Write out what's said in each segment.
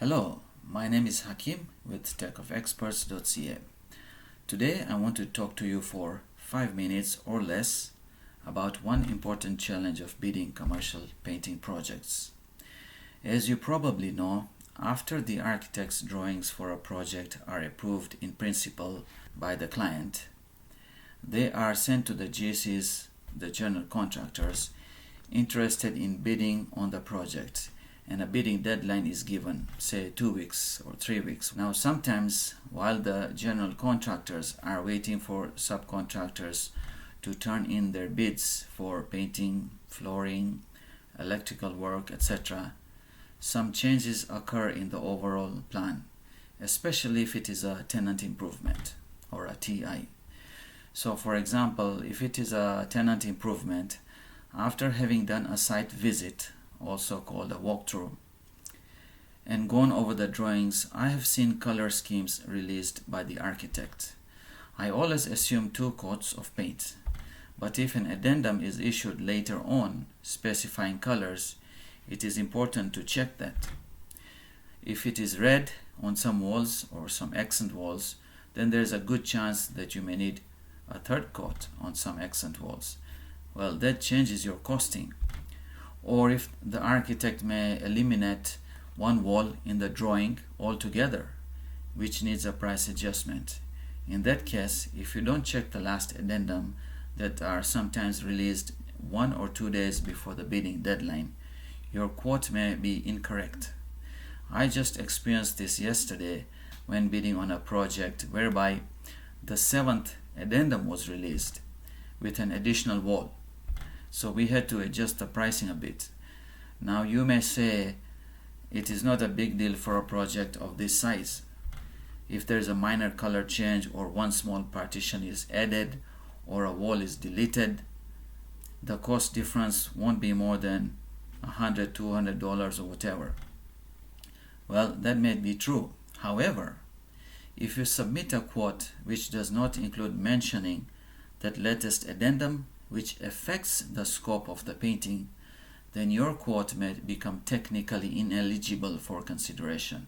Hello, my name is Hakim with techofexperts.ca. Today I want to talk to you for 5 minutes or less about one important challenge of bidding commercial painting projects. As you probably know, after the architect's drawings for a project are approved in principle by the client, they are sent to the GCs, the general contractors, interested in bidding on the project, and a bidding deadline is given, say 2 weeks or 3 weeks. Now sometimes while the general contractors are waiting for subcontractors to turn in their bids for painting, flooring, electrical work, etc., some changes occur in the overall plan, especially if it is a tenant improvement or a TI. So for example, if it is a tenant improvement, after having done a site visit, also called a walkthrough, and gone over the drawings, I have seen color schemes released by the architect. I always assume 2 coats of paint, but if an addendum is issued later on specifying colors, it is important to check that. If it is red on some walls or some accent walls, then there is a good chance that you may need a 3rd coat on some accent walls. Well, that changes your costing. Or if the architect may eliminate one wall in the drawing altogether, which needs a price adjustment. In that case, if you don't check the last addendum that are sometimes released 1 or 2 days before the bidding deadline, your quote may be incorrect. I just experienced this yesterday when bidding on a project whereby the 7th addendum was released with an additional wall. So we had to adjust the pricing a bit. Now you may say it is not a big deal for a project of this size. If there is a minor color change or one small partition is added or a wall is deleted, the cost difference won't be more than $100, $200 or whatever. Well, that may be true. However, if you submit a quote which does not include mentioning that latest addendum which affects the scope of the painting, then your quote may become technically ineligible for consideration.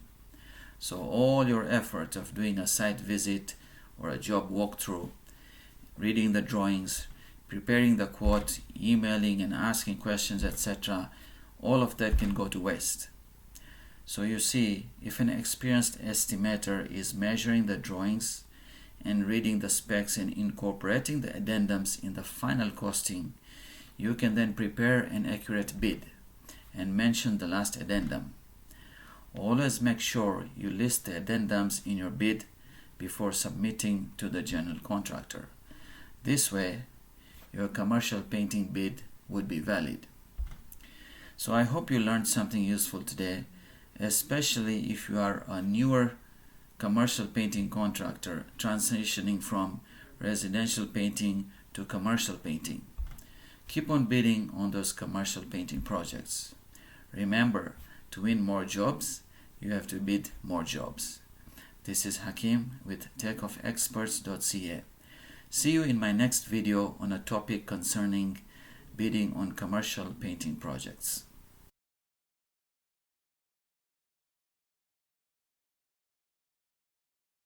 So all your effort of doing a site visit or a job walkthrough, reading the drawings, preparing the quote, emailing and asking questions, etc., all of that can go to waste. So you see, if an experienced estimator is measuring the drawings and reading the specs and incorporating the addendums in the final costing, you can then prepare an accurate bid and mention the last addendum. Always make sure you list the addendums in your bid before submitting to the general contractor. This way, your commercial painting bid would be valid. So I hope you learned something useful today, especially if you are a newer commercial painting contractor transitioning from residential painting to commercial painting. Keep on bidding on those commercial painting projects. Remember, to win more jobs, you have to bid more jobs. This is Hakim with techofexperts.ca. See you in my next video on a topic concerning bidding on commercial painting projects.